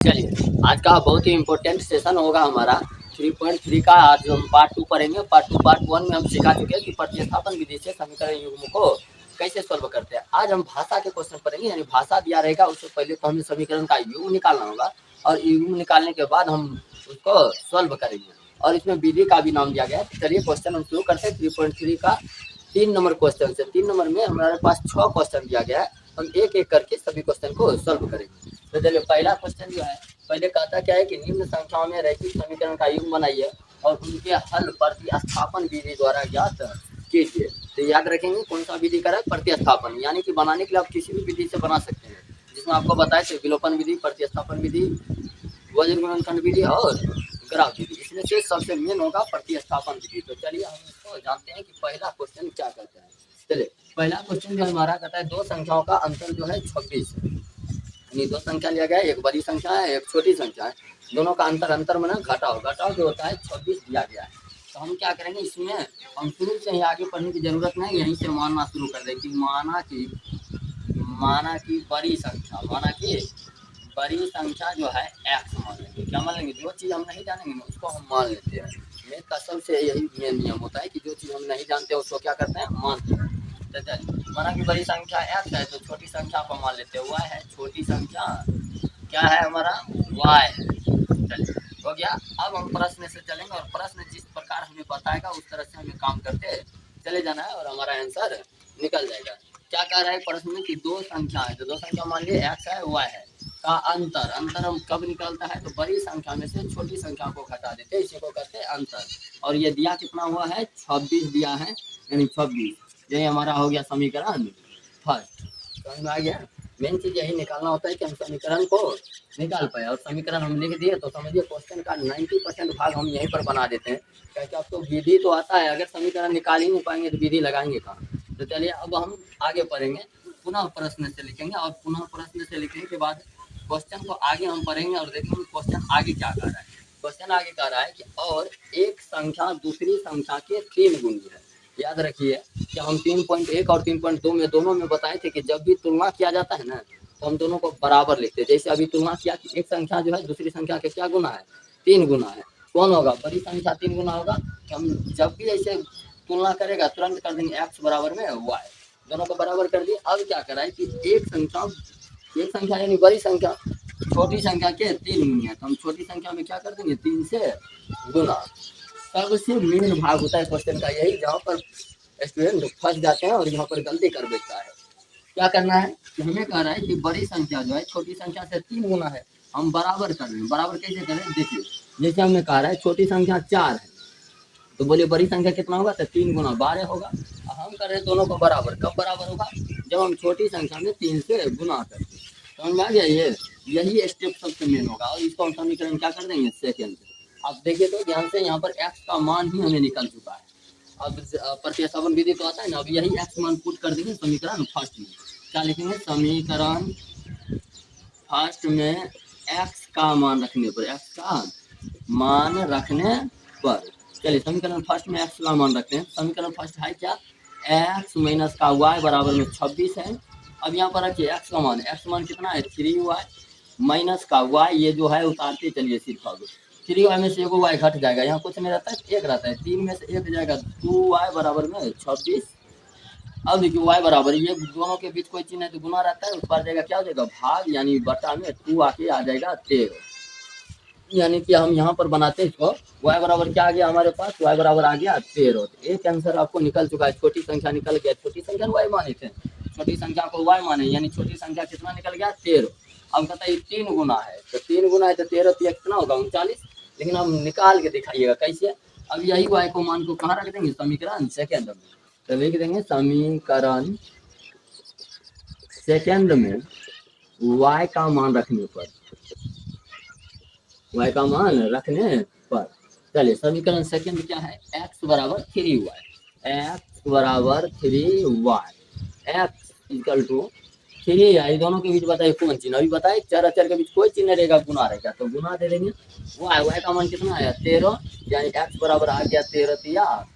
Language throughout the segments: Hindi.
चलिए, आज का बहुत ही इम्पोर्टेंट सेशन होगा हमारा 3.3 का। आज हम पार्ट 2 पढ़ेंगे। पार्ट 1 में हम सिखा चुके हैं कि प्रतिस्थापन विधि से समीकरण युग्म को कैसे सॉल्व करते हैं। आज हम भाषा के क्वेश्चन पढ़ेंगे, यानी भाषा दिया रहेगा, उससे पहले तो हमें समीकरण का युग्म निकालना होगा और युग्म निकालने के बाद हम उसको सॉल्व करेंगे और इसमें विधि का भी नाम दिया गया है। चलिए क्वेश्चन हम शुरू करते हैं 3.3 का 3 नंबर क्वेश्चन से। 3 नंबर में हमारे पास 6 क्वेश्चन दिया गया है, हम एक एक करके सभी क्वेश्चन को सॉल्व करेंगे। तो चलिए पहला क्वेश्चन जो है, पहले कहता क्या है कि निम्न संख्याओं में रैखिक समीकरण का युग्म बनाइए और उनके हल प्रतिस्थापन विधि द्वारा ज्ञात कीजिए। तो याद रखेंगे कौन सा विधि करें, प्रतिस्थापन, यानी कि बनाने के लिए आप किसी भी विधि से बना सकते हैं, जिसमें आपको बताए थे विलोपन विधि, प्रतिस्थापन विधि, वज्र गुणनखंड विधि और ग्राफ विधि। इसमें से सबसे मेन होगा प्रतिस्थापन विधि। तो चलिए हम इसको जानते हैं कि पहला क्वेश्चन क्या कहता है। चलिए पहला क्वेश्चन जो हमारा कहता है दो संख्याओं का अंतर जो है 26 है। यानी दो संख्या लिया गया है, एक बड़ी संख्या है एक छोटी संख्या है, दोनों का अंतर में ना घटाव जो होता है 26 दिया गया है। तो हम क्या करेंगे, इसमें हम शुरू से ही आगे पढ़ने की जरूरत नहीं, यहीं से मानना शुरू कर दें कि माना कि बड़ी संख्या जो है x मान लेंगे। क्या मान लेंगे, जो चीज़ हम नहीं जानेंगे ना उसको हम मान लेते हैं। मेन का सबसे यही मेन नियम होता है कि जो चीज़ हम नहीं जानते हैं उसको क्या करते हैं, मानते हैं। तो माना कि बड़ी संख्या x है तो छोटी संख्या को मान लेते हैं y है। छोटी संख्या क्या है हमारा, y है। चलिए हो गया। अब हम प्रश्न से चलेंगे और प्रश्न जिस प्रकार हमें बताएगा उस तरह से हमें काम करते चले जाना है और हमारा आंसर निकल जाएगा। क्या कह रहा है प्रश्न में कि दो संख्या है, तो दो संख्या मान लिए x है y है का अंतर हम कब निकलता है, तो बड़ी संख्या में से छोटी संख्या को घटा देते हैं, इसी को कहते हैं अंतर। और ये दिया कितना हुआ है, 26 दिया है, यानी 26। यही हमारा हो गया समीकरण फर्स्ट। समझ में आ गया। मेन चीज यही निकालना होता है कि हम समीकरण को निकाल पाए, और समीकरण हम लिख दिए तो समझिए क्वेश्चन का 90% भाग हम यहीं पर बना देते हैं। क्योंकि आपको विधि तो आता है, अगर समीकरण निकाल ही नहीं पाएंगे तो विधि लगाएंगे कहाँ। तो चलिए अब हम आगे पढ़ेंगे, पुनः प्रश्न से लिखेंगे और पुनः प्रश्न से लिखने के बाद क्वेश्चन को आगे हम पढ़ेंगे और देखेंगे क्वेश्चन आगे क्या कह रहा है। क्वेश्चन आगे कह रहा है कि और एक संख्या दूसरी संख्या के 3 गुनी है। याद रखिए कि हम 3.1 और 3.2 में दोनों में बताए थे कि जब भी तुलना किया जाता है ना तो हम दोनों को बराबर लिखते हैं। जैसे अभी तुलना किया कि एक संख्या जो है दूसरी संख्या के क्या गुना है, 3 गुना है। कौन होगा, बड़ी संख्या 3 गुना होगा। कि हम जब भी ऐसे तुलना करेगा तुरंत कर देंगे x बराबर में y, दोनों को बराबर कर दिए। अब क्या करा है कि एक संख्या यानी बड़ी संख्या छोटी संख्या के 3 गुनी है, तो हम छोटी संख्या में क्या कर देंगे, 3 से गुना। सबसे मेन भाग होता है क्वेश्चन का यही, जहाँ पर स्टूडेंट फंस जाते हैं और यहाँ पर गलती कर बैठता है। क्या करना है कि हमें कह रहा है कि बड़ी संख्या जो है छोटी संख्या से 3 गुना है, हम बराबर कर रहे हैं। बराबर कैसे करें, देखिए जैसे हमने कहा है छोटी संख्या 4 है तो बोले बड़ी संख्या कितना होगा, तो 3 गुना 12 होगा। हम कर रहे हैं दोनों को बराबर, कब बराबर होगा, जब हम छोटी संख्या में 3 से गुना करते हैं। समझ में आ गया, यही स्टेप सबसे मेन होगा। और इसको हम समीकरण क्या कर देंगे, सेकेंड। आप देखिए तो ध्यान से यहाँ पर x का मान ही हमें निकल चुका है। अब प्रतिस्थापन विधि तो आता है ना, अब यही x मान पुट कर देंगे समीकरण फर्स्ट में। क्या लिखेंगे, समीकरण फर्स्ट में x का मान रखने पर, x का मान रखने पर, चलिए समीकरण फर्स्ट में x का मान रखते हैं। समीकरण फर्स्ट है क्या, x माइनस का y बराबर में 26 है। अब यहाँ पर रखिए x का मान, x मान कितना है 3y माइनस का y, ये जो है उतारते चलिए सिर्फ। अब 3y में से एगो y घट जाएगा, यहाँ कुछ नहीं रहता है, एक रहता है, 3 में से 1 जाएगा, 2y बराबर में 26। अब देखिए y बराबर, ये दोनों के बीच कोई चिन्ह है तो गुना रहता है, उस पर जाएगा क्या हो जाएगा भाग, यानी बटा में 2 आके आ जाएगा 13। यानी कि हम यहाँ पर बनाते हैं इसको, y बराबर क्या आ गया हमारे पास, y बराबर आ गया 13। एक आंसर आपको निकल चुका है, छोटी संख्या निकल गया। छोटी संख्या y माने थे, छोटी संख्या को y माने, यानी छोटी संख्या कितना निकल गया 13। अब कहता है 3 गुना है, तो 3 गुना है तो 13 कितना होगा 39। लेकिन हम निकाल के दिखाइएगा कैसे। अब यही y को मान को कहाँ रख देंगे, समीकरण सेकेंड में। तो लिख देंगे समीकरण सेकेंड में y का मान रखने पर, y का मान रखने पर, चलिए समीकरण सेकंड क्या है, x बराबर 3y, x बराबर 3y, x equal to 3y, दोनों के बीच बताइए कौन चिन्ह, अभी बताए चार अक्षर के बीच कोई चिन्ह रहेगा गुना रहेगा, तो गुना दे देंगे। y का मान कितना आया 13, यानी x बराबर आ गया 13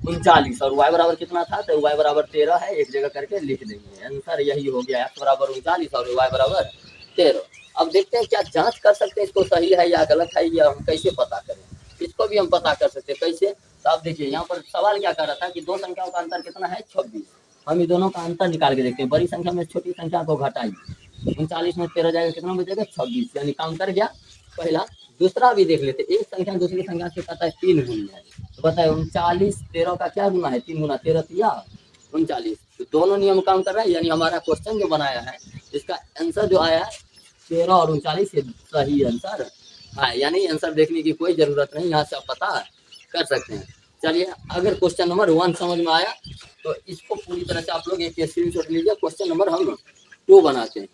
39, और y बराबर कितना था, तो y बराबर 13 है, एक जगह करके लिख देंगे। आंसर यही हो गया, x बराबर 39 और y बराबर 13। अब देखते हैं क्या जांच कर सकते हैं इसको सही है या गलत है, या हम कैसे पता करें, इसको भी हम पता कर सकते हैं कैसे। तो आप देखिए यहाँ पर सवाल क्या कर रहा था कि दो संख्याओं का अंतर कितना है 26। हम ये दोनों का अंतर निकाल के देखते हैं, बड़ी संख्या में छोटी संख्या को घटाइए, 39 में 13 जाएगा, कितना बचेगा 26, यानी काम कर गया पहला। दूसरा भी देख लेते, एक संख्या दूसरी संख्या से कहता है 3 गुना है, तो बताए 39 13 का क्या गुना है 3 गुना 13 या 39, तो दोनों नियम काम कर रहा है, यानी हमारा क्वेश्चन जो बनाया है इसका आंसर जो आया है 13 और 39 सही आंसर है, यानी आंसर देखने की कोई जरूरत नहीं, यहाँ से आप पता कर सकते हैं। चलिए अगर क्वेश्चन नंबर 1 समझ में आया तो इसको पूरी तरह से आप लोग एक स्क्रीनशॉट लीजिए, क्वेश्चन नंबर हम 2 बनाते हैं।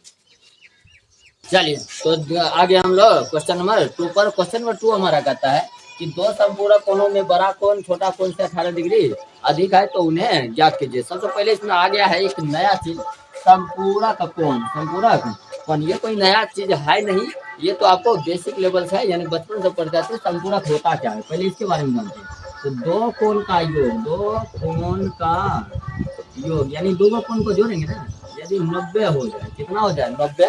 चलिए तो आगे हम लोग क्वेश्चन नंबर 2 पर। क्वेश्चन नंबर 2 हमारा कहता है कि दो संपूरक कोणों में बड़ा कोण छोटा कोण से 18 डिग्री अधिक है तो उन्हें ज्ञात कीजिए। सबसे पहले इसमें आ गया है एक नया चीज, संपूरक कोण। संपूरक कोण ये कोई नया चीज है नहीं, ये तो आपको बेसिक लेवल से है, यानी बचपन से पढ़ जाते हैं संपूरक होता क्या है, पहले इसके बारे में जानते हैं। तो दो कोण का योग, दो कोण का योग यानी दो कोण को जोड़ेंगे ना, यदि 90 हो जाए, कितना हो जाए 90,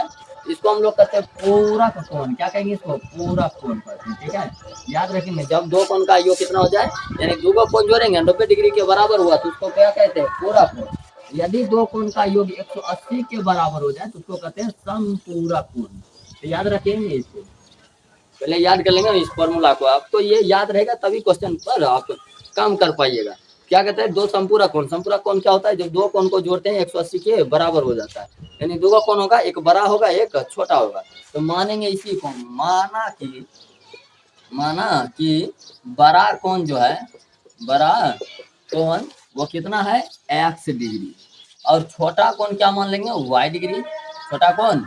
इसको हम लोग कहते हैं पूरक कोण। क्या कहेंगे इसको, पूरक कोण कहते हैं, ठीक है। याद रखेंगे जब दो कोण का योग कितना हो जाए, यानी दो कोण जोड़ेंगे 90 डिग्री के बराबर हुआ तो उसको क्या कहते हैं, पूरक कोण। यदि दो कोण का योग 180 के बराबर हो जाए तो उसको कहते हैं समपूरक कोण। तो याद रखेंगे इसको, पहले याद कर लेंगे इस फॉर्मूला को, आपको ये याद रहेगा तभी क्वेश्चन पर आप काम कर पाइएगा। क्या कहते हैं, दो संपूरक कोण। संपूरक कोण क्या होता है, जब दो कोण को जोड़ते हैं 180 के बराबर हो जाता है, यानी दो कोण होगा, एक बड़ा होगा एक छोटा होगा। तो मानेंगे इसी को, माना कि बड़ा कोण जो है, बड़ा कोण वो कितना है x डिग्री, और छोटा कोण क्या मान लेंगे y डिग्री, छोटा कोण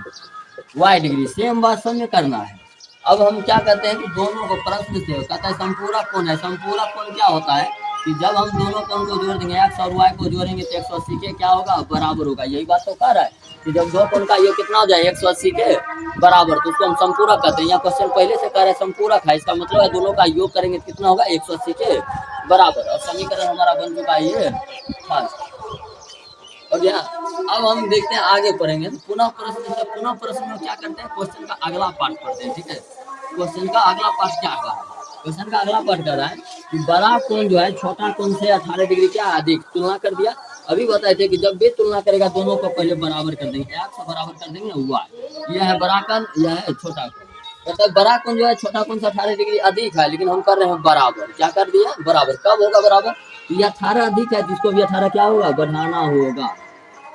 y डिग्री। सेम बात समझ करना है। अब हम क्या कहते हैं कि दोनों को प्रश्न से कहता है संपूरक कोण है। संपूरक कोण क्या होता है कि जब हम दोनों कोण को जोड़ देंगे, x और y को जोड़ेंगे तो 180 के क्या होगा, बराबर होगा। यही बात तो कह रहा है कि जब दो कोण का योग कितना हो जाए 180 के बराबर, तो उसको हम संपूरक कहते हैं। यहाँ क्वेश्चन पहले से कह रहे हैं संपूरक है, इसका मतलब है दोनों का योग करेंगे कितना होगा 180 के बराबर, और समीकरण हमारा बन चुका है ये फर्स्ट। हो गया। अब हम देखते हैं आगे पढ़ेंगे, पुनः प्रश्न में क्या करते हैं, क्वेश्चन का अगला पार्ट पढ़ते हैं, ठीक है। क्वेश्चन का अगला पार्ट क्या कर रहा है, क्वेश्चन का अगला पार्ट कर रहा है कि बड़ा कोण जो है छोटा कोण से 18 डिग्री क्या अधिक, तुलना कर दिया। अभी बताए थे कि जब भी तुलना करेगा दोनों को पहले बराबर कर देंगे, x बराबर कर देंगे y, यह है बड़ा कोण, यह है छोटा कोण। मतलब बड़ा कोण जो है छोटा कोण से 18 डिग्री अधिक है, लेकिन हम कर रहे हैं बराबर। क्या कर दिया, बराबर। कब होगा बराबर, तो ये 18 अधिक है, जिसको भी 18 क्या होगा, बढ़ाना होगा।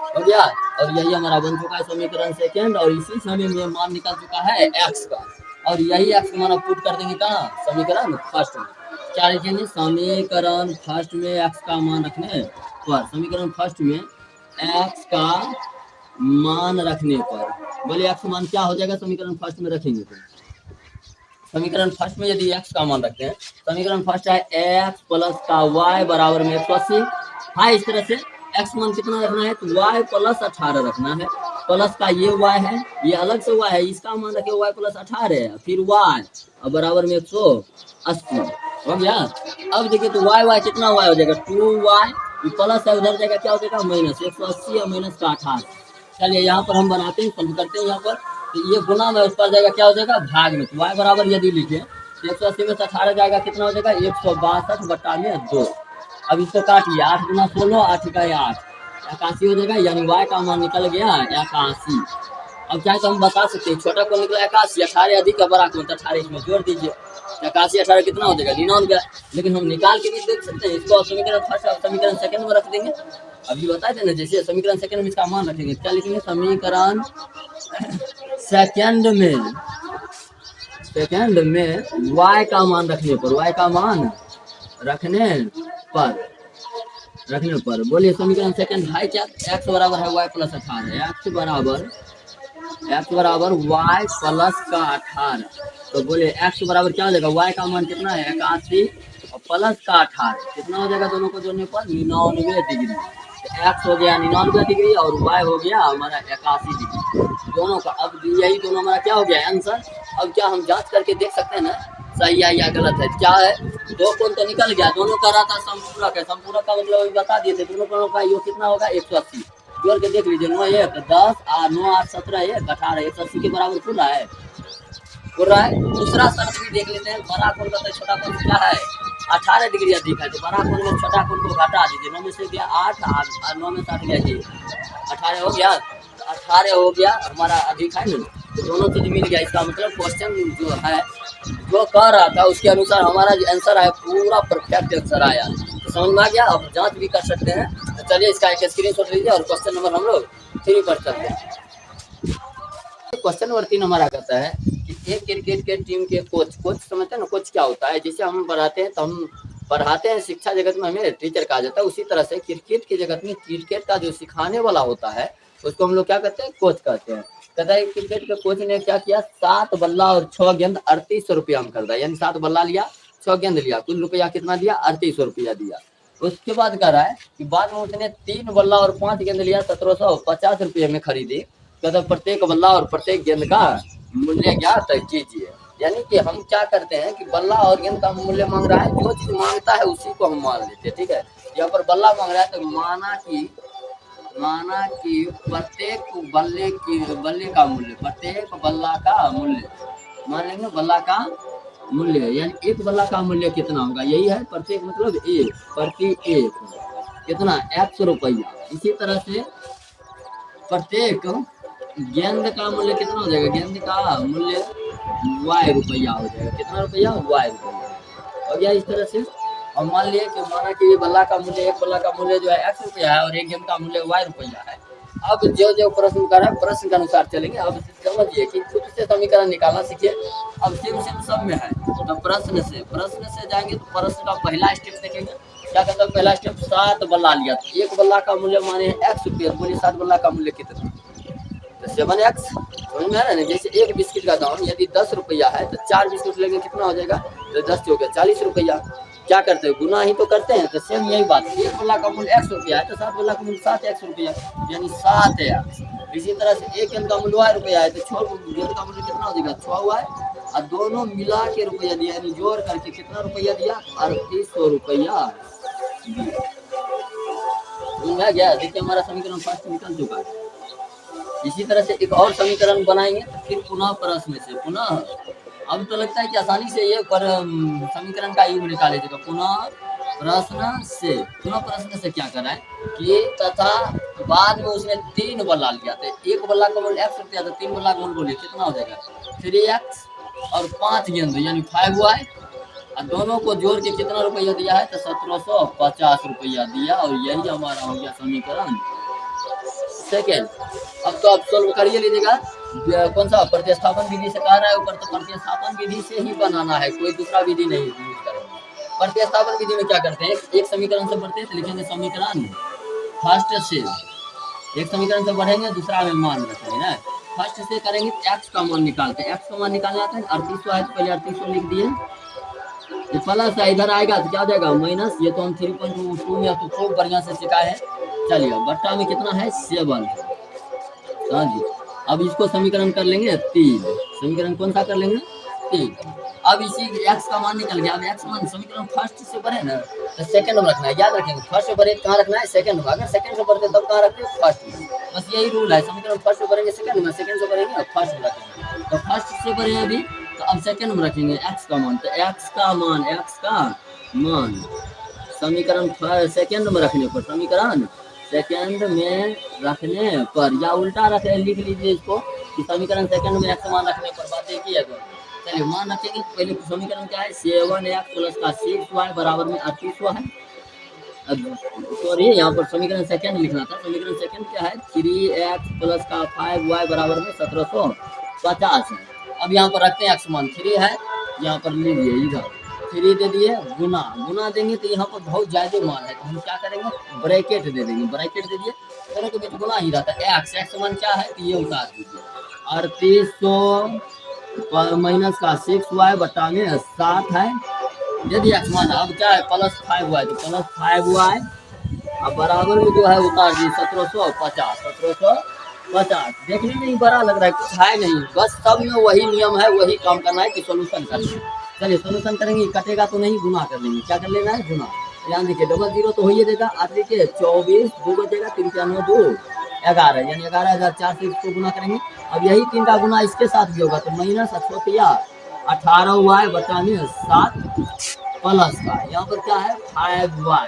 हो गया। और यही हमारा बन चुका है समीकरण सेकेंड, और इसी समय में मान निकल चुका है x का, और यही x मान पुट कर देंगे कहाँ, समीकरण फर्स्ट में। क्या लिखेंगे, समीकरण फर्स्ट में x का मान रखने पर, समीकरण फर्स्ट में x का मान रखने पर, बोले x मान क्या हो जाएगा समीकरण फर्स्ट में रखेंगे तो, समीकरण फर्स्ट में यदि x का मान रखते हैं, समीकरण फर्स्ट है x प्लस का y बराबर में 180 है। इस तरह से x मान कितना रखना है, तो y प्लस 18 रखना है। प्लस का ये y है, ये अलग से y है, इसका मान रखे y प्लस 18, फिर y और बराबर में 180। हो गया। अब देखिए तो y कितना y हो जाएगा 2y, प्लस है उधर जाएगा क्या हो जाएगा माइनस, 180 और माइनस का 18। चलिए यहाँ पर हम बनाते हैं, सॉल्व करते हैं। यहाँ पर तो ये गुना में उस पर जाएगा क्या हो जाएगा भाग में, तो y बराबर यदि लिखे 180 में से 18 जाएगा कितना हो जाएगा 162/2। अब इसको काटिए, 8 गुना 16, 8 का 8, 81 हो जाएगा, यानी y का मान निकल गया 81। अब चाहे तो हम बता सकते हैं, छोटा कोण निकला 81, 18 अधिक है बड़ा कोण, तो 18 इसमें जोड़ दीजिए, 81 18 कितना हो जाएगा 99। लेकिन हम निकाल के भी देख सकते हैं, इसको समीकरण फर्स्ट और समीकरण सेकंड में रख देंगे। अभी बताए थे ना, जैसे समीकरण सेकंड में इसका मान रखेंगे, क्या लिखेंगे, समीकरण सेकंड में y का मान रखने पर, y का मान रखने पर बोलिए समीकरण सेकंड है क्या, x बराबर है y प्लस 18, x बराबर y प्लस का 18। तो बोलिए x बराबर क्या हो जाएगा, y का मान कितना है 81 और प्लस का 18 कितना हो जाएगा, दोनों को जोड़ने पर 99 डिग्री। तो x हो गया 99 डिग्री और y हो गया हमारा 81 डिग्री दोनों का। अब यही दोनों हमारा क्या हो गया आंसर। अब क्या हम जांच करके देख सकते हैं ना सही है या गलत है। क्या है, दो कोण तो निकल गया, दोनों का रहा था संपूरक है, संपूरक का मतलब अभी बता दिए थे, दोनों कोणों का योग कितना होगा 180। जोड़ के देख लीजिए, 9 1 10 और 9 8 17 1 18 180 के बराबर खुल रहा है, खुल रहा है। दूसरा शर्त भी देख लेते हैं, बड़ा कोण का छोटा कोण क्या है, 18 डिग्री अधिक है, तो बड़ा कोण में छोटा कोण को घटा दीजिए, 9 में से गया 8 और 9 में 7 गया जी 18 हो गया, तो 18 हो गया हमारा अधिक है ना, तो दोनों चीज मिल गया। इसका मतलब क्वेश्चन जो है जो कह रहा था उसके अनुसार हमारा जो आंसर है पूरा परफेक्ट आंसर आया, तो समझ में आ गया। अब जांच भी कर सकते हैं, तो चलिए इसका एक स्क्रीनशॉट लीजिए और क्वेश्चन नंबर हम लोग 3 पर चलते हैं। क्वेश्चन नंबर 3 हमारा कहता है कि एक क्रिकेट के टीम के कोच समझते हैं ना, कोच क्या होता है, जैसे हम पढ़ाते हैं तो हम पढ़ाते हैं शिक्षा जगत में हमें टीचर कहा जाता है, उसी तरह से क्रिकेट की जगत में क्रिकेट का जो सिखाने वाला होता है उसको हम लोग क्या कहते हैं, कोच कहते हैं। कहता है क्रिकेट के कोच ने क्या किया, 7 बल्ला और 6 गेंद 3800 रुपया में खरीदा, यानी 7 बल्ला लिया 6 गेंद लिया, कुल रुपया कितना दिया, 3800 रुपया दिया। उसके बाद कह रहा है कि बाद में उसने 3 बल्ला और 5 गेंद लिया 1750 रुपये में खरीदी। कहता प्रत्येक बल्ला और प्रत्येक गेंद का मूल्य ज्ञात कीजिए। यानी कि हम क्या करते हैं कि बल्ला और गेंद का मूल्य मांग रहा है, जो चीज मांगता है उसी को हम मान लेते हैं, ठीक है। यहाँ पर बल्ला मांग रहा है तो माना कि प्रत्येक बल्ले का मूल्य, प्रत्येक बल्ला का मूल्य मान लेंगे, बल्ला का मूल्य यानी एक बल्ला का मूल्य कितना होगा, यही है प्रत्येक मतलब एक, प्रति एक कितना 100 रुपया। इसी तरह से प्रत्येक गेंद का मूल्य कितना हो जाएगा, गेंद का मूल्य y रुपया हो जाएगा, कितना रुपया, y रुपया हो गया। इस तरह से और मान लिए कि माना कि बल्ला का मूल्य, एक बल्ला का मूल्य जो है x रुपया है और एक गेंद का मूल्य y रुपया है। अब जो प्रश्न कर रहा है प्रश्न के अनुसार चलेंगे। अब समझिए कि खुद से समीकरण निकालना सीखिए। अब सेम सब में है तो प्रश्न से जाएंगे, तो प्रश्न का पहला स्टेप देखेंगे, क्या कहता है पहला स्टेप, 7 बल्ला लिया, तो एक बल्ला का मूल्य माने x रुपया, बोलिए 7 बल्ला का मूल्य कितना, तो 7x, समझ में आ रहा है ना। जैसे एक बिस्किट का दाम यदि 10 रुपया है तो 4 बिस्किट लेंगे कितना हो जाएगा, तो 10 हो गया 40 रुपया। क्या करते हैं, गुना ही तो करते हैं, तो सेम यही बात, एक बल्ला का मूल्य 100 रुपया है तो 7 बल्ला का मूल्य 7x रुपया, यानी 7x। इसी तरह से एक गेंद का मूल्य y रुपया है तो 6 गेंद का मूल्य कितना हो जाएगा, 6y, और दोनों मिला के रुपया दिया, यानी जोड़ करके कितना रुपया दिया, 3800 रुपया। गया, देखिए हमारा समीकरण फर्स्ट निकल चुका है। इसी तरह से एक और समीकरण बनाएंगे, तो फिर पुनः प्रश्न से अब तो लगता है कि आसानी से ये पर समीकरण का युग निकाले जाएगा। पुनः प्रश्न से क्या करा है कि तथा बाद में उसने 3 बल्ला लिया, तो एक बल्ला का मूल्य x रुपया, तो 3 बल्ला का मूल्य बोलिए कितना हो जाएगा, 3x और 5 गेंद यानी 5y, और दोनों को जोड़ के कितना रुपया दिया है, तो 1750 रुपया दिया, और यही हमारा हो गया समीकरण सेकेंड। अब तो आप सोल्व करिए लीजिएगा, कौन सा प्रतिस्थापन विधि से कह रहा है ऊपर, तो प्रतिस्थापन विधि से ही बनाना है, कोई दूसरा विधि नहीं यूज करेंगे। प्रतिस्थापन विधि में क्या करते हैं, एक समीकरण से बढ़ते हैं तो लिखेंगे समीकरण फर्स्ट से, एक समीकरण से बढ़ेंगे दूसरा में मान रखेंगे ना, फर्स्ट से करेंगे तो x का मान निकालते हैं, x का मान निकालने आता है 3800 है तो पहले 3800 लिख दिए, ये प्लस है इधर आएगा तो क्या हो जाएगा माइनस, ये तो हम 3.2 में तो खूब बढ़िया से सीखा है। चलिए बट्टा में कितना है 7, हाँ जी। अब इसको समीकरण कर लेंगे 3, समीकरण कौन सा कर लेंगे 3। अब इसी x का मान निकल गया, अब x मान समीकरण फर्स्ट से बढ़े ना तो सेकंड में रखना है, याद रखेंगे फर्स्ट से बढ़े कहाँ रखना है, सेकंड में, अगर सेकंड से बढ़ते तब कहाँ रखते हैं फर्स्ट में, बस यही रूल है, समीकरण फर्स्ट से बढ़ेंगे सेकंड में, सेकंड से बढ़ेंगे फर्स्ट में रखेंगे, तो फर्स्ट से बढ़े अभी तो अब सेकंड में रखेंगे x का मान, तो x का मान समीकरण सेकंड में रखने पर, समीकरण सेकंड में रखने पर, या उल्टा रखे लिख लीजिए इसको कि समीकरण सेकंड में x मान रखने पर, बात एक ही है। चलिए मान रखेंगे तो पहले समीकरण क्या है, 7x प्लस का 6y बराबर में 3800 है। सॉरी यहाँ पर समीकरण सेकंड लिखना था, समीकरण सेकंड क्या है 3x प्लस का 5y बराबर में 1750 है। अब यहाँ पर रखते हैं x मान 3 है, यहाँ पर लीजिए इधर 3 दे दिए, गुना देंगे तो यहाँ पर बहुत ज्यादा मान है, तो हम क्या करेंगे ब्रैकेट दे देंगे, ब्रैकेट दे दिए, दोनों के बीच गुना ही रहता है। x मान क्या है तो ये उतार दीजिए, 3800 माइनस का 6y बटा में 7 है, यदि x मान अब क्या है प्लस 5y, तो प्लस 5y अब बराबर में जो है उतार दिए 1750। देखने में ही बड़ा लग रहा है, कुछ है नहीं, बस सब में वही नियम है, वही काम करना है कि सोल्यूशन करना है। चलिए सोल्यूशन करेंगे, कटेगा तो नहीं, गुना कर लेंगे, क्या कर लेना है गुना, ध्यान देखिए डबल जीरो तो हो ही देगा, आप देखिए 24 2 बचेगा 3 9 2 11, यानी 11,004 से इसको गुना करेंगे। अब यही 3 का गुना इसके साथ भी होगा, तो माइनस 18y बटा में 7 प्लस का यहाँ पर क्या है 5y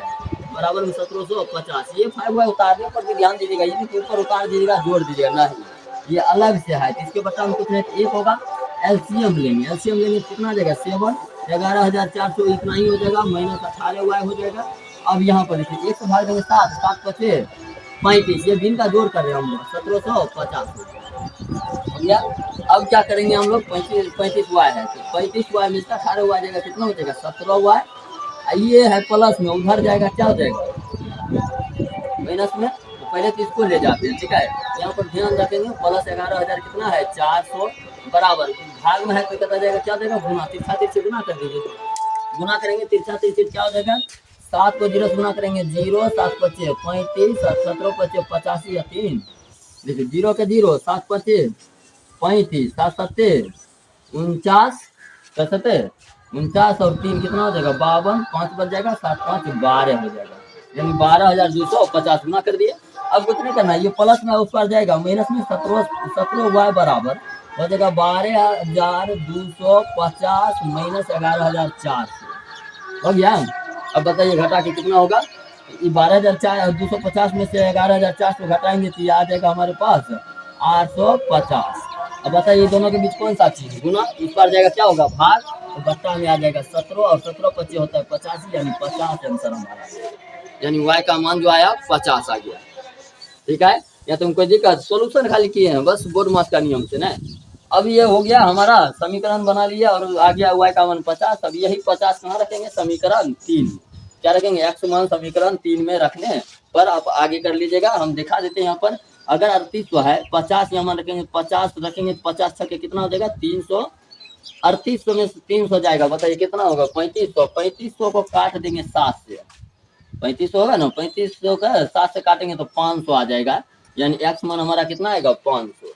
बराबर में 1750। ये 5y उतारने पर भी ध्यान दीजिएगा, ये भी ऊपर उतार दीजिएगा, जोड़ दीजिएगा नहीं, ये अलग से है। तो इसके बटा में कुछ नहीं, एक होगा एलसीएम लेंगे, एलसीएम लेंगे कितना आ जाएगा 7, 11,400 इतना ही हो जाएगा, माइनस 18y हो जाएगा। अब यहाँ पर देखिए 1 से भाग देंगे 7, 7 पचे 35, ये दिन का जोड़ कर रहे हैं हम लोग 1750 हो गया। अब क्या करेंगे हम लोग 35y है, तो 35y में इसका 18y आ जाएगा, कितना हो जाएगा 17y। ये है प्लस में, उधर जाएगा क्या हो जाएगा माइनस में, तो पहले तो इसको ले जाते हैं, ठीक है। यहाँ पर ध्यान रखेंगे प्लस 11,000 कितना है 400 बराबर भाग में है, तो कहता जाएगा क्या देगा गुना, तिरछा तिरछी गुना कर दीजिए, गुना करेंगे तिरछा तिरछी क्या हो जाएगा 7 को 0 से गुना करेंगे 0, 7 पचे 35, 17 पचे 85 या 3, देखिए 0 के 0, 7 पचे 35, 7 सत्ते 49, 49 और 3 कितना हो जाएगा 52, 5 बच जाएगा 7 5 12 हो जाएगा, यानी 12,250 गुना कर दिए। अब कुछ नहीं करना, ये प्लस में उस पर जाएगा, माइनस में 17y बराबर हो जाएगा 12,250 माइनस 11,400 हो गया। अब बताइए घटा के कितना होगा, 12,250 में से 11,400 घटाएंगे तो ये आ जाएगा हमारे पास 850। अब बताइए दोनों के बीच कौन सा चीज गुना, इस पर जाएगा क्या होगा भाग, तो बट्टा में आ जाएगा 17 और 17 25 होता है 85, यानी 50 आंसर हमारा, यानी y का मान जो आया 50 आ गया, ठीक है। या तुम कोई दिक्कत सोल्यूशन खाली किए हैं बस बोर्ड मास का नियम से ना। अब ये हो गया हमारा समीकरण बना लिया और आ गया y का मान 50। अब यही 50 कहाँ रखेंगे समीकरण 3, क्या रखेंगे x मान समीकरण 3 में रखने पर आप आगे कर लीजिएगा। हम दिखा देते हैं यहाँ पर, अगर 3800 है 50 यहाँ मान रखेंगे, 50 रखेंगे 50 छक्के कितना हो जाएगा 300, 3800 में 300 जाएगा, बताइए कितना होगा 3500, 3500 को काट देंगे 7 से, 3500 होगा ना, 3500 का 7 से काटेंगे तो 500 आ जाएगा, यानी x मान हमारा कितना आएगा 500,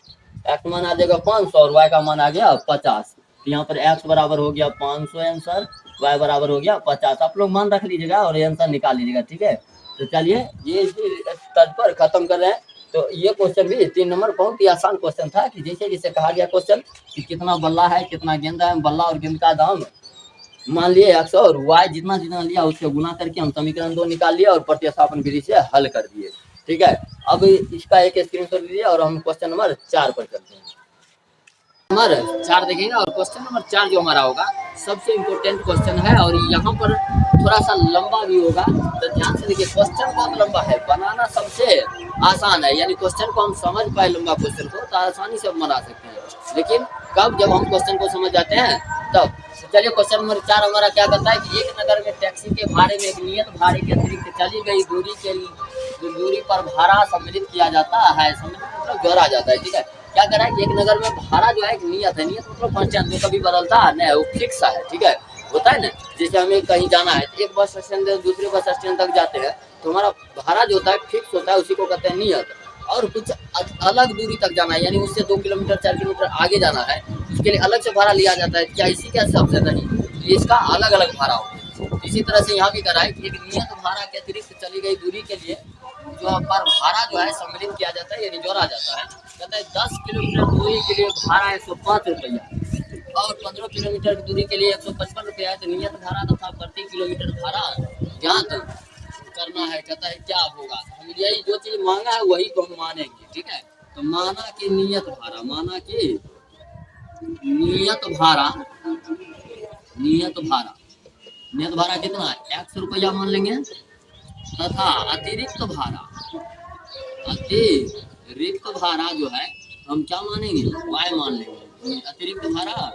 x मान आ जाएगा 500 और y का मान आ गया 50। तो यहाँ पर x बराबर हो गया 500 आंसर, y बराबर हो गया 50। आप लोग मान रख लीजिएगा और आंसर निकाल लीजिएगा, ठीक है। तो चलिए ये स्तर पर खत्म कर रहे हैं। तो ये क्वेश्चन भी 3 नंबर बहुत ही आसान क्वेश्चन था, कि जैसे जैसे कहा गया क्वेश्चन कि कितना बल्ला है कितना गेंदा है, बल्ला और गेंद का दाम मान लिए 100 और y जितना जितना लिया उससे गुना करके हम समीकरण 2 निकाल लिया और प्रतिस्थापन विधि से हल कर दिए, ठीक है। अब इसका एक स्क्रीनशॉट लीजिए और हम क्वेश्चन नंबर 4 पर चलते हैं। नंबर 4 देखेंगे और क्वेश्चन नंबर 4 जो हमारा होगा सबसे इम्पोर्टेंट क्वेश्चन है और यहाँ पर थोड़ा सा लंबा भी होगा, तो ध्यान से देखिए। क्वेश्चन बहुत लंबा है, बनाना सबसे आसान है, यानी क्वेश्चन को हम समझ पाए लंबा क्वेश्चन को तो आसानी से बना सकते हैं, लेकिन कब जब हम क्वेश्चन को समझ जाते हैं तब। तो चलिए क्वेश्चन नंबर 4 हमारा क्या कहता है कि एक नगर में टैक्सी के भाड़े में एक नियत भाड़े के अतिरिक्त चली गई दूरी पर भाड़ा सम्मिलित किया जाता है, सम्मिलित मतलब जोड़ा जाता है, ठीक है। क्या कर रहा है कि एक नगर में भाड़ा जो है एक नियत है, नियत मतलब कांस्टेंट जो कभी बदलता नहीं है, वो फिक्स है, ठीक है। होता है ना, जैसे हमें कहीं जाना है तो एक बस स्टैंड से दूसरे बस स्टैंड तक जाते हैं तो हमारा भाड़ा जो होता है फिक्स होता है, उसी को कहते हैं नियत। और कुछ अलग दूरी तक जाना है, यानी उससे 2 किलोमीटर 4 किलोमीटर आगे जाना है, उसके लिए अलग से भाड़ा लिया जाता है। क्या इसी के हिसाब से नहीं, इसका अलग अलग भाड़ा होता है। इसी तरह से यहाँ भी करा है कि एक नियत भाड़ा के अतिरिक्त चली गई दूरी के लिए जो पर भाड़ा जो है सम्मिलित किया जाता है, यानी जोड़ा जाता है। कहता है 10 किलोमीटर दूरी के लिए भाड़ा 105 रुपया और 15 किलोमीटर की दूरी के लिए 155 रुपया है। तो नियत भाड़ा तथा प्रति किलोमीटर भाड़ा ज्ञात करना है। कहता है क्या होगा, हम यही जो चीज मांगा है वही को हम मानेंगे, ठीक है। तो माना कि नियत भाड़ा, माना कि नियत भाड़ा कितना है 100 रुपया मान लेंगे, तथा अतिरिक्त भाड़ा जो है हम क्या मानेंगे y मान लेंगे, अतिरिक्त भाड़ा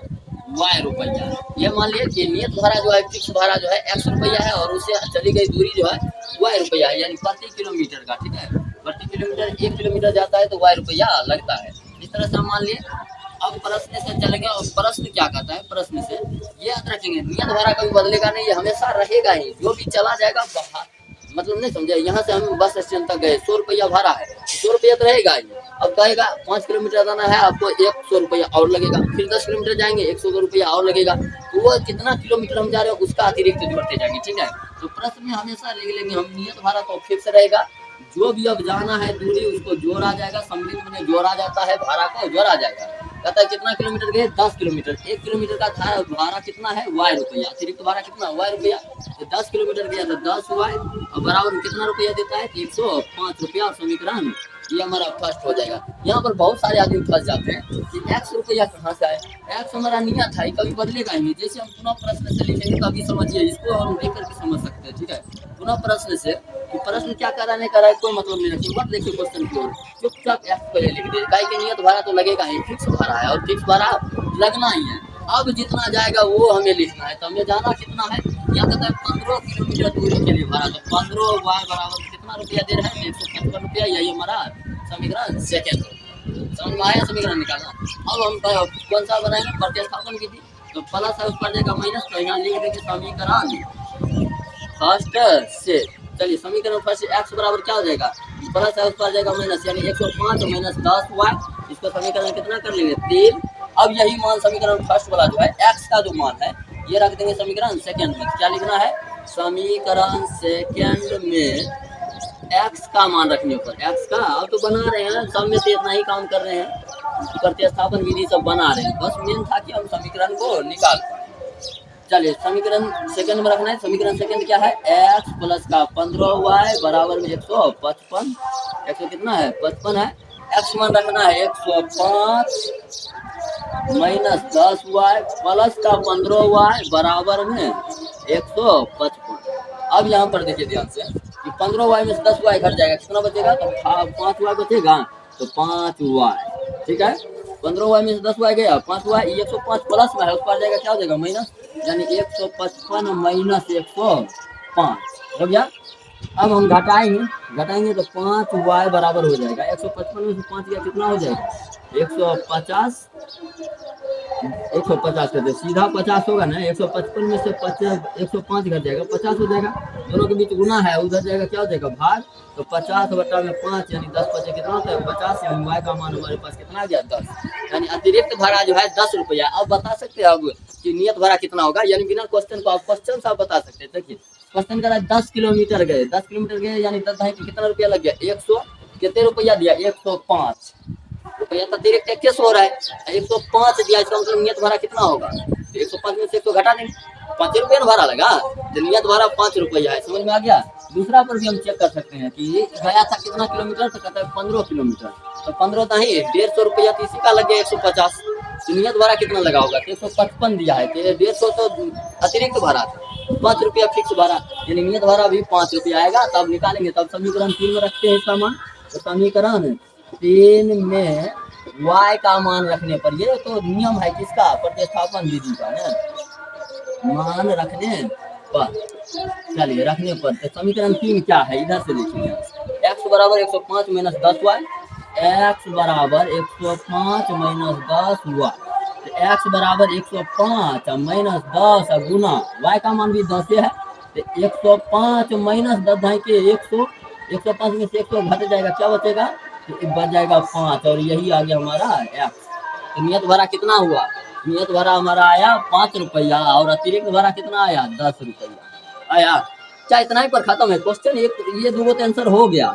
y रुपया। ये मान लिया कि नियत भाड़ा जो है फिक्स भाड़ा जो है 100 रुपया है और उससे चली गई दूरी जो है y रुपया है, यानी प्रति किलोमीटर का, ठीक है। प्रति किलोमीटर 1 किलोमीटर जाता है तो y रुपया लगता है। इस तरह से हम मान लिए। अब प्रश्न से चलेंगे और प्रश्न क्या कहता है, प्रश्न से ये याद रखेंगे नियत भाड़ा कभी बदलेगा नहीं, ये हमेशा रहेगा ही, जो भी चला जाएगा बाहर, मतलब नहीं समझे। यहाँ से हम बस स्टैंड तक गए 100 रुपया भाड़ा है, 100 रुपया तो रहेगा ही। अब कहेगा 5 किलोमीटर जाना है आपको 100 रुपया और लगेगा, फिर 10 किलोमीटर जाएंगे 100 रुपया और लगेगा, तो वो कितना किलोमीटर हम जा रहे हैं उसका अतिरिक्त जोड़ते जाएंगे, ठीक है। तो प्रश्न में हमेशा लिख लेंगे हम नियत भाड़ा तो फिक्स रहेगा, जो भी अब जाना है दूरी उसको जोड़ा जाएगा, सम्मिलित में जोड़ा जाता है, भाड़ा को जोड़ा जाएगा। कहता है कितना किलोमीटर गए, 10 किलोमीटर। 1 किलोमीटर का भाड़ा कितना है, y रुपया। अतिरिक्त भाड़ा कितना, y रुपया। तो 10 किलोमीटर गया तो 10 y और बराबर में कितना रुपया देता है, 105 रुपया। और समीकरण ये हमारा फर्स्ट हो जाएगा। यहाँ पर बहुत सारे आदमी फंस जाते हैं कि x रुपया कहाँ से आए। x हमारा नियत है, कभी बदलेगा ही नहीं। जैसे हम पुनः प्रश्न से लिखेंगे तो अभी समझिए, इसको हम देख करके समझ सकते हैं, ठीक है। पुनः प्रश्न से कि प्रश्न क्या कर रहा है, नहीं कर रहा है, कोई मतलब नहीं रखिए, मत देखिए क्वेश्चन की ओर, चुपचाप x को लिख दे। गाय के नियत भाड़ा तो लगेगा ही, फिक्स भाड़ा है और फिक्स भाड़ा लगना ही है। अब जितना जाएगा वो हमें लिखना है। तो हमें जाना कितना है, यहाँ कहता है 15 किलोमीटर दूरी के लिए भाड़ा। तो 15 y बराबर कितना रुपया दे रहा है, 155 रुपया। यही हमारा समीकरण सेकेंड। समझ में आया समीकरण निकालना। अब हम कौन सा बनाएंगे, प्रतिस्थापन विधि। तो प्लस है उस पर जाएगा माइनस, तो यहाँ लिख देंगे समीकरण फर्स्ट से। चलिए समीकरण फर्स्ट से x बराबर क्या हो जाएगा, प्लस है उस पर जाएगा माइनस, यानी 105 माइनस 10 y। इसको समीकरण कितना कर लेंगे, 3। अब यही मान समीकरण फर्स्ट वाला जो है x का जो मान है ये रख देंगे समीकरण सेकेंड में। क्या लिखना है, समीकरण सेकेंड में x का मान रखने पर, x का अब तो बना रहे हैं सब में से इतना ही काम कर रहे हैं, प्रतिस्थापन विधि सब बना रहे हैं। बस मेन था कि हम समीकरण को निकाल पाए। चलिए समीकरण सेकंड में रखना है। समीकरण सेकंड क्या है, x प्लस का 15y बराबर में 155। 100 कितना है, 55 है। x मान रखना है 105 माइनस 10y प्लस का 15y बराबर में 155। अब यहाँ पर देखिए ध्यान से कि 15y में से 10y घट जाएगा, कितना बचेगा, तो 5y बचेगा। तो 5y, ठीक है। 15y में से 10y गया, 5y 105 प्लस में है, उस पर जाएगा क्या हो जाएगा, माइनस, यानी 155 माइनस 105 हो गया। अब हम घटाएंगे तो 5y बराबर हो जाएगा 155 में से 5 गया, कितना हो जाएगा 150। 150 करते सीधा 50 होगा ना, 155 में से 105 घट जाएगा, 50 हो जाएगा। दोनों के बीच गुना है, उधर जाएगा क्या हो जाएगा, भाग। तो 50 बटा में 5 यानी 10 बचे, कितना होता है 50, यानी y का मान हमारे पास कितना आ गया 10, यानी अतिरिक्त भाड़ा जो है 10 रुपया। अब बता सकते हैं अब कि नियत भाड़ा कितना होगा, यानी बिना क्वेश्चन को आप क्वेश्चन से आप बता सकते हैं। देखिए क्वेश्चन कर 10 किलोमीटर गए, 10 किलोमीटर गए यानी 10 ढाई कितना रुपया लग गया, 100 कितने रुपया दिया, 105 रुपया। तो अतिरिक्त 21 हो रहा है, 105 दिया, इसका मतलब नियत भाड़ा कितना होगा, 105 में से 100 घटा देंगे, 5 रुपया ना भाड़ा लगा, तो नियत भाड़ा 5 रुपया है। समझ में आ गया। दूसरा पर भी हम चेक कर सकते हैं कि गया था कितना किलोमीटर, तो कहता है 15 किलोमीटर, तो 15 था ही 150 रुपया, तो इसी का लग गया 150। तो नियत भाड़ा कितना लगा होगा, 155 दिया है, तो 150 तो अतिरिक्त भाड़ा था, 5 रुपया फिक्स भाड़ा, यानी नियत भाड़ा भी 5 रुपया आएगा। तब निकालेंगे, तब समीकरण 3 में रखते हैं इसका मान। तो समीकरण 3 में y का मान रखने पर, ये तो नियम है किसका, प्रतिस्थापन विधि का है, मान रखने पर। चलिए रखने पर तो समीकरण 3 क्या है, इधर से देखिए, x बराबर 105 माइनस 10y, x बराबर 105 माइनस 10y। तो x बराबर 105 माइनस 10 गुना y का मान भी 10 है, तो 105 माइनस 10 ढाई के 100, 105 में से 100 घट जाएगा, क्या बचेगा, तो बच जाएगा 5, और यही आ गया हमारा x। तो नियत भाड़ा कितना हुआ, नियत भाड़ा हमारा आया 5 रुपया, और अतिरिक्त भाड़ा कितना आया 10 रुपया आया। क्या इतना ही पर खत्म है क्वेश्चन, ये दो तो आंसर हो गया।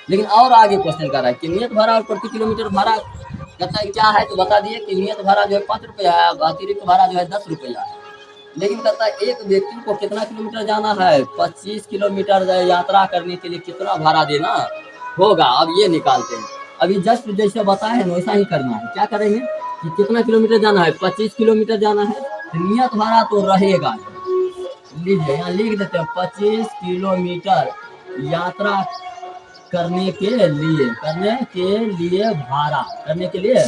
लेकिन और आगे क्वेश्चन कर रहा है कि नियत भाड़ा और प्रति किलोमीटर भाड़ा कहता है क्या है, तो बता दिए कि नियत भाड़ा जो है 5 रुपया है, अतिरिक्त भाड़ा जो है 10 रुपया है। लेकिन कहता है एक व्यक्ति को कितना किलोमीटर जाना है, 25 किलोमीटर यात्रा करने के लिए कितना भाड़ा देना होगा। अब ये निकालते हैं, अभी जस्ट जैसे बताए हैं वैसा ही करना है। क्या करेंगे कि कितना किलोमीटर जाना है, 25 किलोमीटर जाना है, तो नियत भाड़ा तो रहेगा, लीजिए यहाँ लिख देते हैं 25 किलोमीटर यात्रा करने के लिए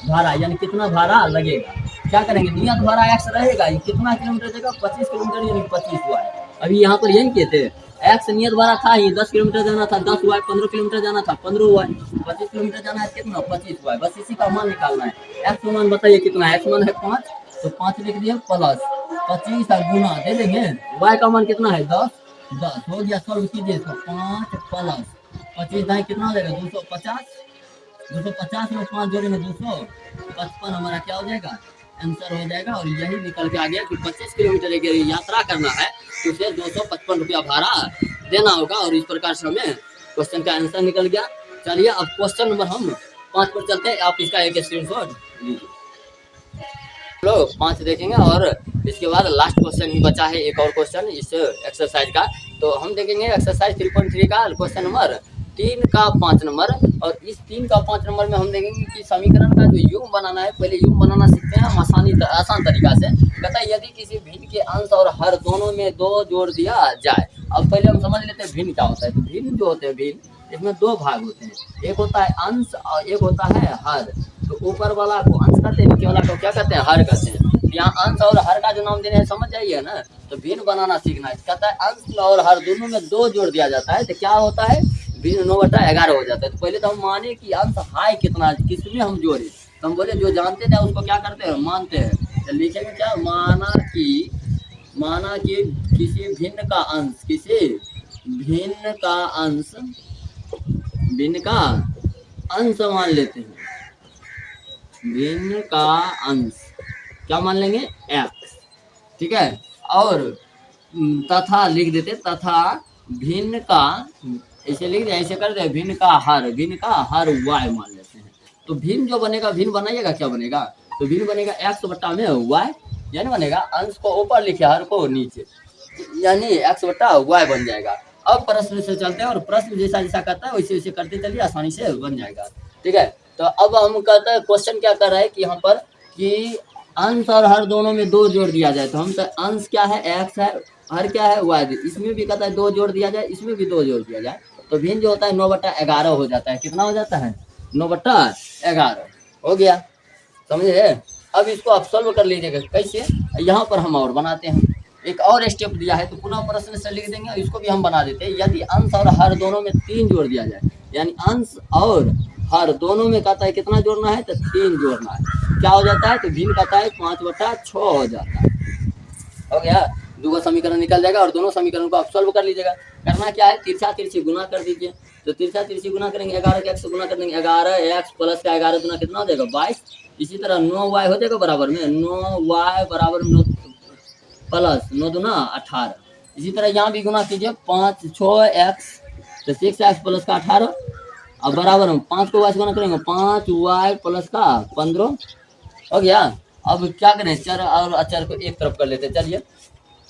भाड़ा, यानी कितना भाड़ा लगेगा। क्या करेंगे, नियत भाड़ा x रहेगा, ये कितना किलोमीटर जाएगा, 25 किलोमीटर, यानी 25 हुआ है। अभी यहाँ पर यही कहते हैं x नियत भाड़ा था, ये 10 किलोमीटर जाना था 10 हुआ है, 15 किलोमीटर जाना था 15 हुआ है, 25 किलोमीटर जाना है कितना 25 हुआ है। बस इसी का मान निकालना है। x मान बताइए कितना है, x मान है 5, तो 5 लिख दिए प्लस 25 और गुना दे देंगे, y का मान कितना है 10 हो गया। सॉल्व कीजिए, तो 5 प्लस 25 दाएं कितना हो जाएगा 250, 250 में 5 जोड़ेंगे 255, हमारा क्या हो जाएगा आंसर हो जाएगा। और यही निकल के आ गया कि 25 किलोमीटर की यात्रा करना है तो उसे 255 रुपया भाड़ा देना होगा। और इस प्रकार से हमें क्वेश्चन का आंसर निकल गया। चलिए अब क्वेश्चन नंबर हम 5 पर चलते हैं। आप इसका एक स्क्रीनशॉट लीजिए। लोग 5 देखेंगे और इसके बाद लास्ट क्वेश्चन ही बचा है, एक और क्वेश्चन इस एक्सरसाइज का। तो हम देखेंगे एक्सरसाइज 3.3 का क्वेश्चन नंबर 3 का 5 नंबर। और इस 3 का 5 नंबर में हम देखेंगे कि समीकरण का जो युग्म बनाना है, पहले युग्म बनाना सीखते हैं हम आसान तरीका से। कहता है यदि किसी भिन्न के अंश और हर दोनों में 2 जोड़ दिया जाए। अब पहले हम समझ लेते हैं भिन्न क्या होता है। तो भिन्न जो होते हैं, भिन्न इसमें 2 भाग होते हैं, एक होता है अंश और एक होता है हर। तो ऊपर वाला को अंश कहते हैं, नीचे वाला को क्या कहते हैं, हर कहते हैं। यहाँ अंश और हर का जो नाम देने हैं समझ जाइए ना। तो भिन्न बनाना सीखना है। कहता है अंश और हर दोनों में 2 जोड़ दिया जाता है तो क्या होता है, भिन्न 9/11 हो जाता है। तो पहले तो हम माने कि अंश हाई कितना, किसमें हम जोड़े। तो हम बोले जो जानते थे उसको क्या करते हैं, मानते हैं। तो लिखेंगे क्या, माना कि किसी भिन्न का अंश, किसी भिन्न का अंश मान लेते हैं। भिन्न का अंश क्या मान लेंगे, x, ठीक है। और तथा लिख देते, तथा भिन्न का, ऐसे लिख दे, ऐसे कर दे, भिन्न का हर y मान लेते हैं। तो भिन्न जो बनेगा, भिन्न बनाइएगा क्या बनेगा, तो भिन्न बनेगा x बट्टा में y, यानी बनेगा अंश को ऊपर लिखे हर को नीचे, यानी x बट्टा y बन जाएगा। अब प्रश्न से चलते हैं और प्रश्न जैसा जैसा करता है वैसे वैसे करते चलिए, आसानी से बन जाएगा, ठीक है। तो अब हम कहते हैं क्वेश्चन क्या कर रहा है कि यहाँ पर कि अंश और हर दोनों में 2 जोड़ दिया जाए। तो हम तो अंश क्या है, x है, हर क्या है, y। इसमें भी कहता है 2 जोड़ दिया जाए, इसमें भी 2 जोड़ दिया जाए। तो भिन्न जो होता है 9/11 हो जाता है। कितना हो जाता है, 9/11 हो गया, समझे। अब इसको आप सॉल्व कर लीजिएगा कैसे, यहाँ पर हम और बनाते हैं, एक और स्टेप दिया है। तो पुनः प्रश्न से लिख देंगे, इसको भी हम बना देते हैं। यदि अंश और हर दोनों में 3 जोड़ दिया जाए, यानी अंश और हर दोनों में कहता है कितना जोड़ना है, तो 3 जोड़ना है। क्या हो जाता है, तो भिन्न कहता है 5/6 हो जाता है। हो गया, 2 समीकरण निकल जाएगा और दोनों समीकरण को आप सॉल्व कर लीजिएगा। करना क्या है, तिरछा तिरछी गुना कर दीजिए। तो तिरछा तिरछी गुना करेंगे, 11 के x से गुना कर देंगे, 11x प्लस का 11 गुना कितना हो जाएगा, 22। इसी तरह 9y हो जाएगा बराबर में 9y बराबर 9 प्लस 9 दूना 18। इसी तरह यहाँ भी गुना कीजिए, 5-6x तो 6x प्लस का 18 अब बराबर हम 5 को y से गुना करेंगे, 5y प्लस का 15 हो गया। अब क्या करें, चर और अचर को एक तरफ कर लेते हैं। चलिए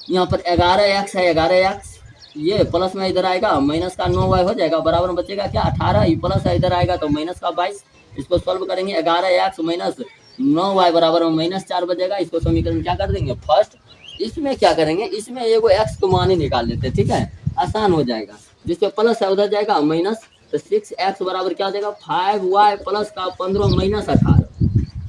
यहाँ पर 11x है, 11x ये प्लस में इधर आएगा, माइनस का 9y हो जाएगा, बराबर में बचेगा क्या 18, ये प्लस है इधर आएगा तो माइनस का 22। इसको सॉल्व करेंगे, 11x माइनस 9y बराबर में -4 बचेगा। इसको समीकरण क्या कर देंगे, फर्स्ट। इसमें क्या करेंगे, इसमें एगो x को मान ही निकाल लेते हैं, ठीक है, आसान हो जाएगा। जिससे प्लस है उधर जाएगा माइनस, तो 6x बराबर क्या हो जाएगा, 5y प्लस का 15 माइनस 18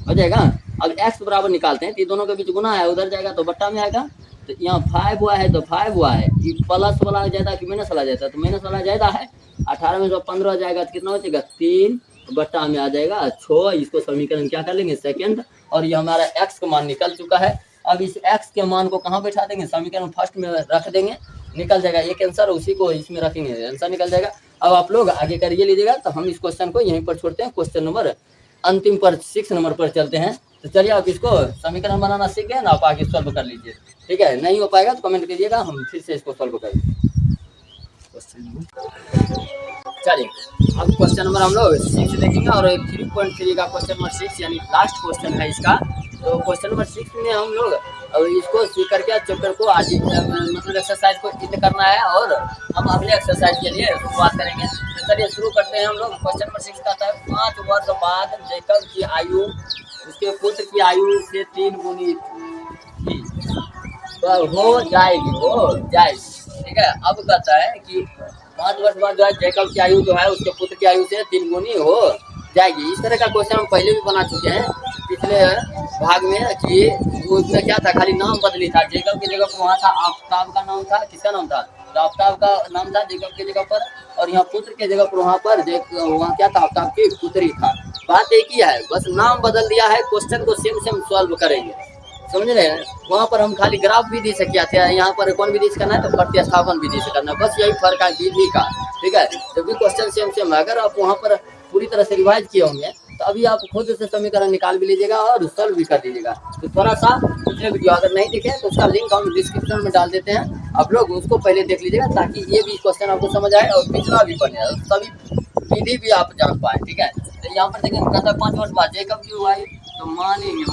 हो जाएगा। अब x बराबर निकालते हैं, तो दोनों के बीच गुना है, उधर जाएगा तो बट्टा में आएगा। तो यहाँ 5y है तो 5y है, प्लस वाला जाता कि माइनस वाला जाता है, तो माइनस वाला ज्यादा है। 18 में जो 15 हो जाएगा तो कितना हो जाएगा, 3 बट्टा में आ जाएगा 6। इसको समीकरण क्या कर लेंगे, सेकंड। और ये हमारा x का मान निकल चुका है। अब इस x के मान को कहाँ बैठा देंगे, समीकरण फर्स्ट में रख देंगे, निकल जाएगा एक आंसर, उसी को इसमें रखेंगे, आंसर निकल जाएगा। अब आप लोग आगे करिए लीजिएगा। तो हम इस क्वेश्चन को यहीं पर छोड़ते हैं, क्वेश्चन नंबर अंतिम पर 6 नंबर पर चलते हैं। तो चलिए आप इसको समीकरण बनाना सीख गए ना, आप आगे सॉल्व कर लीजिए, ठीक है। नहीं हो पाएगा तो कमेंट कीजिएगा, हम फिर से इसको सॉल्व करेंगे। चलिए अब क्वेश्चन नंबर हम लोग 6 देखेंगे और 3.3 का क्वेश्चन नंबर 6 यानी लास्ट क्वेश्चन है इसका। तो क्वेश्चन नंबर 6 में हम लोग अब इसको सीख करके चैप्टर को आज मतलब एक्सरसाइज को इंड करना है और हम अगले एक्सरसाइज के लिए शुरुआत करेंगे। तो चलिए शुरू करते हैं हम लोग। क्वेश्चन नंबर 6 का है, 5 वर्ष बाद जैकब की आयु उसके पुत्र की आयु से 3 गुनी थी तो हो जाएगी, ठीक है। अब कहता है कि 5 वर्ष बाद जो है जैकब की आयु जो है उसके पुत्र की आयु से 3 गुनी हो जाएगी। इस तरह का क्वेश्चन हम पहले भी बना चुके हैं पिछले भाग में कि उसमें क्या था, खाली नाम बदली था। जैकब की जगह पर वहाँ था आफ्ताब का नाम था, किसका नाम था, तो आफ्ताब का नाम था जैकब की जगह पर, और यहाँ पुत्र के जगह पर वहाँ पर वहाँ क्या था, आफ्ताब की पुत्री था। बात एक ही है, बस नाम बदल दिया है। क्वेश्चन को सेम सॉल्व करेंगे, समझ रहे हैं। वहाँ पर हम खाली ग्राफ विधि से किया था, यहाँ पर कौन विधि से करना है, तो प्रतिस्थापन विधि से करना है, बस यही फर्क है विधि का, ठीक है। जब भी क्वेश्चन सेम है, अगर आप वहाँ पर पूरी तरह से रिवाइज किए होंगे तो तो अभी आप खुद से समीकरण निकाल भी लीजिएगा और सॉल्व भी कर दीजिएगा। तो थोड़ा सा पिछले वीडियो अगर नहीं देखे तो उसका लिंक हम डिस्क्रिप्शन में डाल देते हैं, आप लोग उसको पहले देख लीजिएगा ताकि ये भी क्वेश्चन आपको समझ आए और पिछला भी बने, सभी विधि भी आप जान पाए। ठीक है, तो यहाँ पर देखिए कहता है 5 वर्ष बाद जेकब की हुआ, तो मानेंगे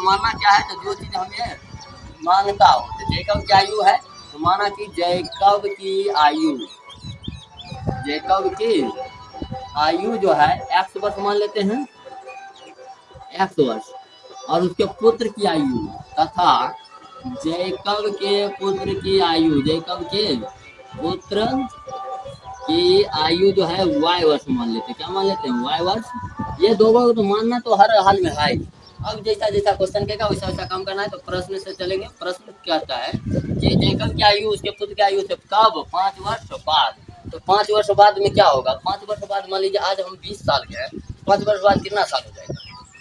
माना क्या है, तो जो चीज़ हमें मानता हो, तो जेकब की आयु है, तो माना कि जेकब की आयु जो है x वर्ष मान लेते हैं, x वर्ष, और उसके पुत्र की आयु तथा जेकब के पुत्र की आयु, जेकब के पुत्र की आयु जो है y वर्ष मान लेते हैं। क्या मान लेते हैं? y वर्ष। ये दोनों को तो मानना तो हर हाल में है। अब जैसा जैसा क्वेश्चन कहेगा वैसा वैसा काम करना है। तो प्रश्न से चलेंगे। प्रश्न कहता है कि जेकब की आयु उसके पुत्र की आयु से कब? 5 वर्ष बाद। तो 5 वर्ष बाद में क्या होगा? 5 वर्ष बाद मान लीजिए आज हम 20 साल के हैं, 5 वर्ष बाद कितना साल हो जाएगा?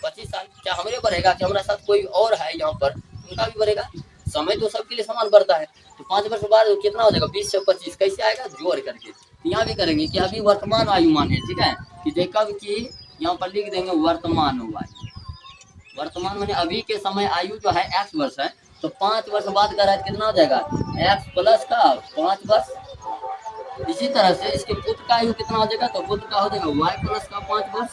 25 साल। क्या हमरे बढ़ेगा कि हमारे साथ कोई और है यहाँ पर, उनका भी बढ़ेगा? समय तो सबके लिए समान बढ़ता है। तो 5 वर्ष बाद कितना हो जाएगा? 20 से 25 कैसे आएगा? जोड़ करके। यहाँ भी करेंगे कि अभी वर्तमान आयु माने, ठीक है, कि जेकब की यहाँ पर लिख देंगे वर्तमान आयु। वर्तमान माने अभी के समय आयु जो है x वर्ष है, तो 5 वर्ष बाद का है कितना हो जाएगा? x प्लस का 5 वर्ष। इसी तरह से इसके पुत्र का आयु कितना हो जाएगा? तो पुत्र का हो जाएगा y प्लस का 5 वर्ष।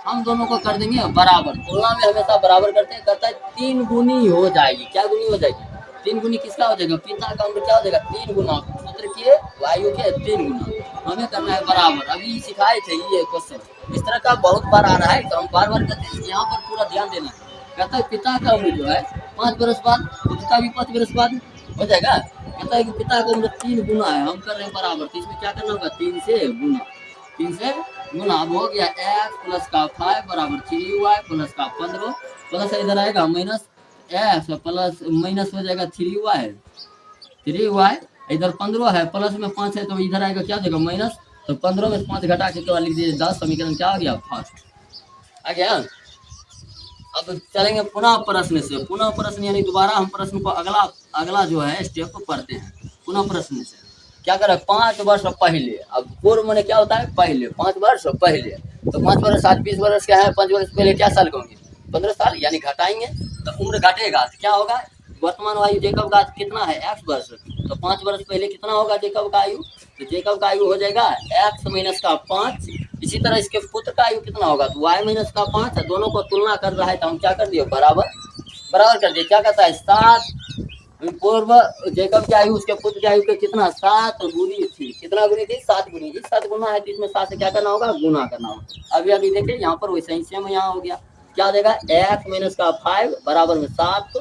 हम दोनों को कर देंगे बराबर। तुलना में हमेशा बराबर करते हैं, कहता है 3 गुनी हो जाएगी। क्या गुनी हो जाएगी? 3 गुनी किसका हो जाएगा? पिता का उम्र क्या हो जाएगा? 3 गुना, पुत्र के आयु के 3 गुना। हमें करना है बराबर। अभी सिखाए थे ये क्वेश्चन, इस तरह का बहुत बार आ रहा है, तो हम बार बार करते हैं। यहाँ पर पूरा ध्यान देना है। कहता है पिता का उम्र जो है 5 वर्ष बाद, पुत्र का भी 5 वर्ष बाद हो जाएगा। कहता है कि पिता का उम्र 3 गुना है, हम कर रहे हैं बराबर। तो इसमें क्या करना होगा? 3 से गुना, 3 से गुना। अब हो गया x प्लस का 5 बराबर 3y प्लस का 15, प्लस इधर आएगा माइनस x प्लस माइनस हो जाएगा 3y, इधर 15 है, प्लस में 5 है, तो इधर आएगा क्या हो जाएगा? माइनस। तो 15 में 5 घटा के लिख दीजिए 10। समीकरण क्या आ गया? फर्स्ट आ गया। अब चलेंगे पुनः प्रश्न से। पुनः प्रश्न यानी दोबारा हम प्रश्न को अगला जो है स्टेप पढ़ते हैं। पुनः प्रश्न से क्या करें? 5 वर्ष पहले। अब पूर्व मैंने क्या होता है? पहले। 5 वर्ष पहले, तो 5 वर्ष आज 20 वर्ष क्या है? 5 वर्ष पहले क्या साल होंगे? 15 साल। यानी घटाएंगे तो उम्र घटेगा तो क्या होगा? वर्तमान आयु जेकब का कितना है? x वर्ष। तो 5 वर्ष पहले कितना होगा जेकब का आयु? तो जेकब का आयु हो जाएगा x माइनस का 5। इसी तरह इसके पुत्र का आयु कितना होगा? तो y माइनस का 5। दोनों को तुलना कर रहा है, तो हम क्या कर दिए? बराबर कर दिए। क्या कहता है? 7 पूर्व जेकब की आयु उसके पुत्र की आयु के कितना? 7 गुनी थी। कितना गुनी थी? 7 गुनी। 7 गुना है तो इसमें 7 से क्या करना होगा? गुना करना होगा। अभी देखिए यहाँ पर वैसे ही सेम यहाँ हो गया। क्या देगा? x माइनस का 5 बराबर में 7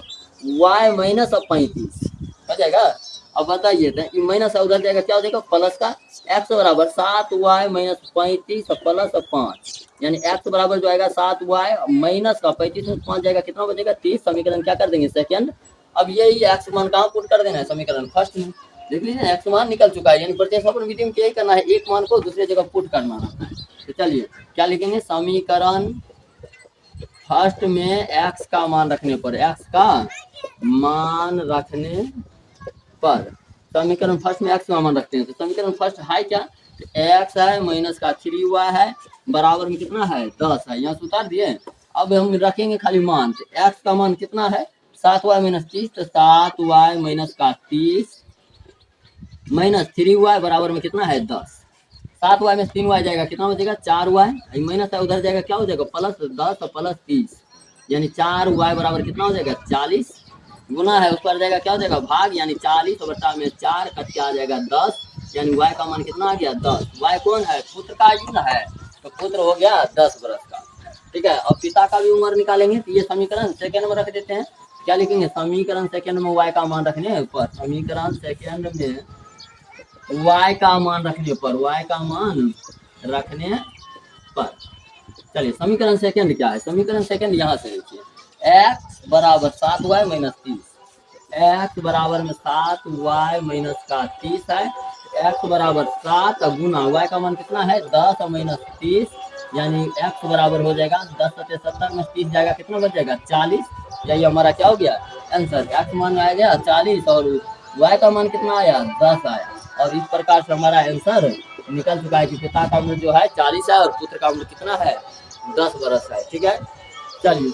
y माइनस 35 हो जाएगा। अब बताइए तो माइनस उधर जाएगा, क्या हो जाएगा? प्लस का x बराबर 7y माइनस 35 प्लस 5, यानी x बराबर जो आएगा 7y माइनस का 35 में 5 जाएगा, कितना बचेगा? 30। समीकरण क्या कर देंगे? सेकंड। अब यही x मान कहाँ पुट कर देना है? समीकरण फर्स्ट में। देख लीजिए x मान निकल चुका है, यानी प्रतिस्थापन विधि में यही करना है, एक मान को दूसरे जगह पुट करना रहता है। तो चलिए क्या लिखेंगे? समीकरण फर्स्ट में x का मान रखने पर, x का मान रखने पर, समीकरण फर्स्ट में x का मान रखते हैं। तो समीकरण फर्स्ट है क्या? तो x है माइनस का 3y है बराबर में कितना है? 10 है। यहाँ से उतार दिए। अब हम रखेंगे खाली मान। तो x का मान कितना है? 7y माइनस 30, तो 7y माइनस का 30 माइनस 3y बराबर में कितना है? 10। 7y में 3y जाएगा, कितना बचेगा? 4y माइनस है, उधर जाएगा क्या हो जाएगा? प्लस 10 प्लस 30, यानी 4y बराबर कितना हो जाएगा? 40। गुना है उस पर जाएगा, क्या हो जाएगा? भाग, यानी 40 बटा में 4 कट के आ जाएगा 10, यानी y का मान कितना आ गया? 10। y कौन है? पुत्र का आयु ना है, तो पुत्र हो गया 10 वर्ष का। ठीक है। अब पिता का भी उम्र निकालेंगे। तो ये समीकरण सेकेंड में रख देते हैं। क्या लिखेंगे? समीकरण सेकेंड में y का मान रखने पर, समीकरण सेकेंड में y का मान रखने पर, y का मान रखने पर। चलिए समीकरण सेकेंड क्या है? समीकरण सेकेंड यहाँ से देखिए, x बराबर 7y माइनस 30, x बराबर में 7y माइनस का 30 है। x बराबर 7 गुना y का मान कितना है? 10 माइनस 30, यानी x बराबर हो जाएगा 10 सत्ते 70 में 30 जाएगा, कितना बच जाएगा? 40। यही हमारा क्या हो गया? आंसर। x मान आ गया 40 और y का मान कितना आया? 10 आया। और इस प्रकार से हमारा आंसर निकल चुका है कि पिता का उम्र जो है 40 है और पुत्र का उम्र कितना है? 10 बरस है। ठीक है, चलिए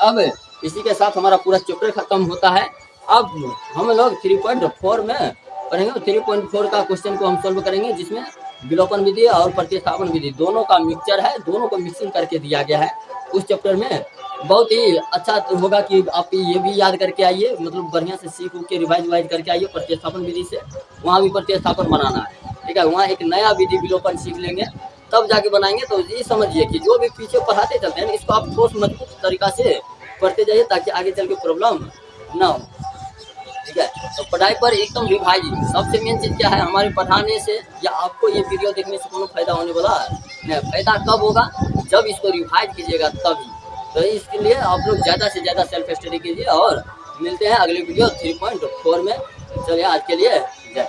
अब इसी के साथ हमारा पूरा चैप्टर खत्म होता है। अब हम लोग 3.4 में पढ़ेंगे। 3.4 का क्वेश्चन को हम सॉल्व करेंगे, जिसमें विलोपन विधि और प्रतिस्थापन विधि दोनों का मिक्सचर है, दोनों को मिक्सिंग करके दिया गया है उस चैप्टर में। बहुत ही अच्छा होगा कि आप ये भी याद करके आइए, मतलब बढ़िया से सीख के रिवाइज वाइज करके आइए प्रतिस्थापन विधि से। वहाँ भी प्रतिस्थापन बनाना है, ठीक है, वहाँ एक नया विधि विलोपन सीख लेंगे, तब जाके बनाएंगे। तो ये समझिए कि जो भी पीछे पढ़ाते चलते हैं इसको आप ठोस मजबूत तरीका से पढ़ते जाइए, ताकि आगे चल के प्रॉब्लम ना हो। ठीक है, तो पढ़ाई पर एकदम रिवाइज। सबसे मेन चीज़ क्या है, हमारे पढ़ाने से या आपको ये वीडियो देखने से कोनो फायदा होने वाला नहीं। फायदा कब होगा, जब इसको रिवाइज कीजिएगा तभी। तो इसके लिए आप लोग ज़्यादा से ज़्यादा सेल्फ स्टडी कीजिए, और मिलते हैं अगले वीडियो 3.4 में। चलिए आज के लिए जय।